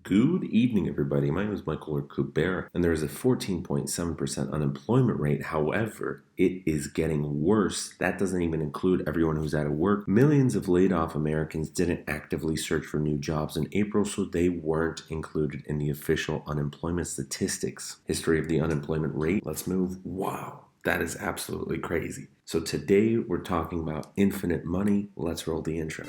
Good evening, everybody. My name is Michael or Kubera, and there is a 14.7% unemployment rate. However, it is getting worse. That doesn't even include everyone who's out of work. Millions of laid off Americans didn't actively search for new jobs in April, so they weren't included in the official unemployment statistics. History of the unemployment rate. Let's move. Wow. That is absolutely crazy. So today we're talking about infinite money. Let's roll the intro.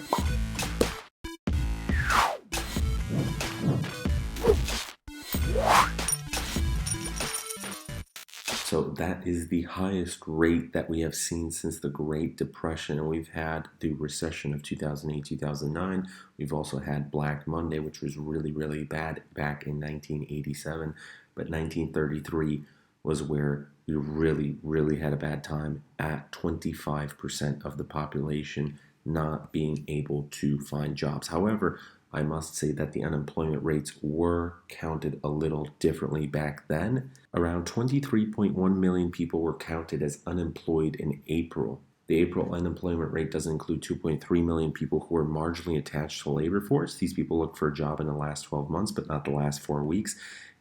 So that is the highest rate that we have seen since the Great Depression. And we've had the recession of 2008, 2009. We've also had Black Monday, which was really, really bad back in 1987. But 1933 was where we really, really had a bad time at 25% of the population not being able to find jobs. However, I must say that the unemployment rates were counted a little differently back then. Around 23.1 million people were counted as unemployed in April. The April unemployment rate doesn't include 2.3 million people who were marginally attached to the labor force. These people looked for a job in the last 12 months, but not the last 4 weeks.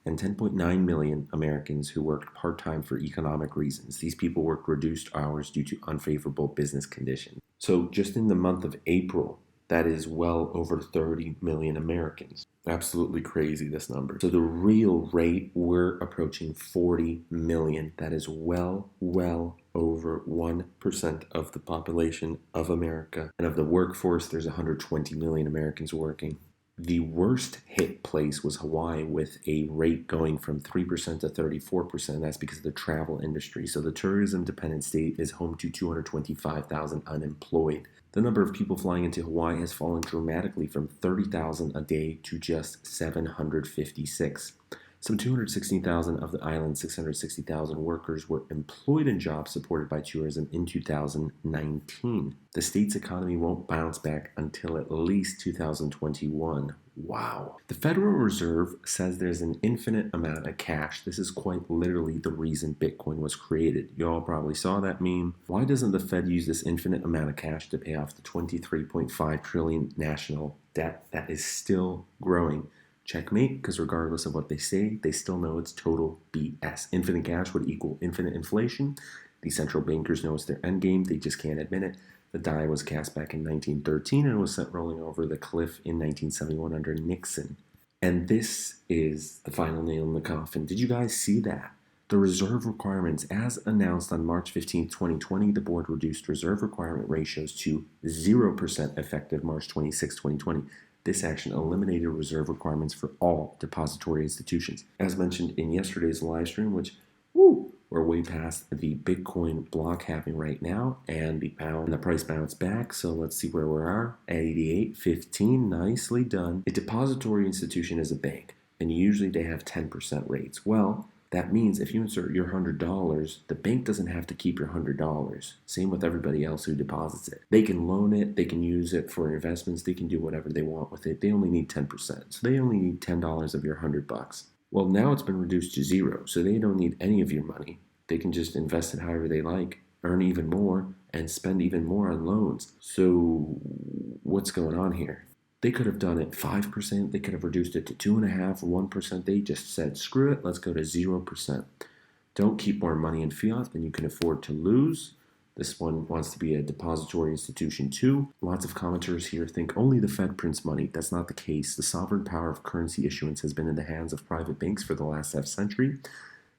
And 10.9 million Americans who worked part-time for economic reasons. These people worked reduced hours due to unfavorable business conditions. So just in the month of April, that is well over 30 million Americans. Absolutely crazy, this number. So the real rate, we're approaching 40 million. That is well over 1% of the population of America. And of the workforce, there's 120 million Americans working. The worst hit place was Hawaii, with a rate going from 3% to 34%. That's because of the travel industry. So the tourism dependent state is home to 225,000 unemployed. The number of people flying into Hawaii has fallen dramatically from 30,000 a day to just 756. Some 216,000 of the island's 660,000 workers were employed in jobs supported by tourism in 2019. The state's economy won't bounce back until at least 2021. Wow. The Federal Reserve says there's an infinite amount of cash. This is quite literally the reason Bitcoin was created. You all probably saw that meme. Why doesn't the Fed use this infinite amount of cash to pay off the 23.5 trillion national debt that is still growing? Checkmate, because regardless of what they say, they still know it's total BS. Infinite cash would equal infinite inflation. The central bankers know it's their end game. They just can't admit it. The die was cast back in 1913 and was sent rolling over the cliff in 1971 under Nixon. And this is the final nail in the coffin. Did you guys see that? The reserve requirements, as announced on March 15, 2020, the board reduced reserve requirement ratios to 0% effective March 26, 2020. This action eliminated reserve requirements for all depository institutions. As mentioned in yesterday's live stream, which, we're way past the Bitcoin block halving right now, and the pound and the price bounced back. So let's see where we are at 88.15. Nicely done. A depository institution is a bank, and usually they have 10% rates. Well, that means if you insert your $100, the bank doesn't have to keep your $100. Same with everybody else who deposits it. They can loan it, they can use it for investments, they can do whatever they want with it. They only need 10%. So they only need $10 of your $100. Well, now it's been reduced to 0, so they don't need any of your money. They can just invest it however they like, earn even more, and spend even more on loans. So what's going on here? They could have done it 5%. They could have reduced it to 2.5%, 1%. They just said, screw it, let's go to 0%. Don't keep more money in fiat than you can afford to lose. This one wants to be a depository institution too. Lots of commenters here think only the Fed prints money. That's not the case. The sovereign power of currency issuance has been in the hands of private banks for the last half-century.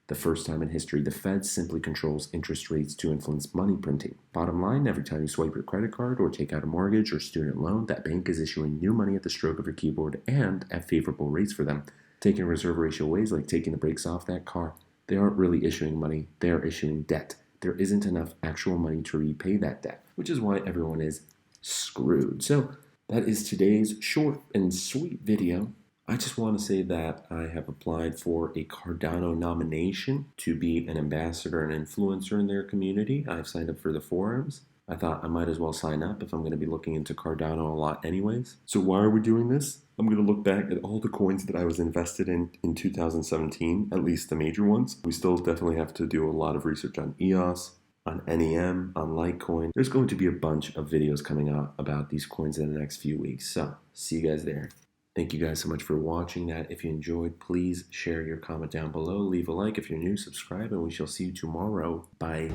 The first time in history, the Fed simply controls interest rates to influence money printing. Bottom line, every time you swipe your credit card or take out a mortgage or student loan, that bank is issuing new money at the stroke of your keyboard and at favorable rates for them. Taking reserve ratio ways like taking the brakes off that car. They aren't really issuing money, they are issuing debt. There isn't enough actual money to repay that debt, which is why everyone is screwed. So that is today's short and sweet video. I just want to say that I have applied for a Cardano nomination to be an ambassador and influencer in their community. I've signed up for the forums. I thought I might as well sign up if I'm going to be looking into Cardano a lot anyways. So why are we doing this? I'm going to look back at all the coins that I was invested in 2017, at least the major ones. We still definitely have to do a lot of research on EOS, on NEM, on Litecoin. There's going to be a bunch of videos coming out about these coins in the next few weeks. So see you guys there. Thank you guys so much for watching that. If you enjoyed, please share your comment down below. Leave a like if you're new, subscribe, and we shall see you tomorrow. Bye.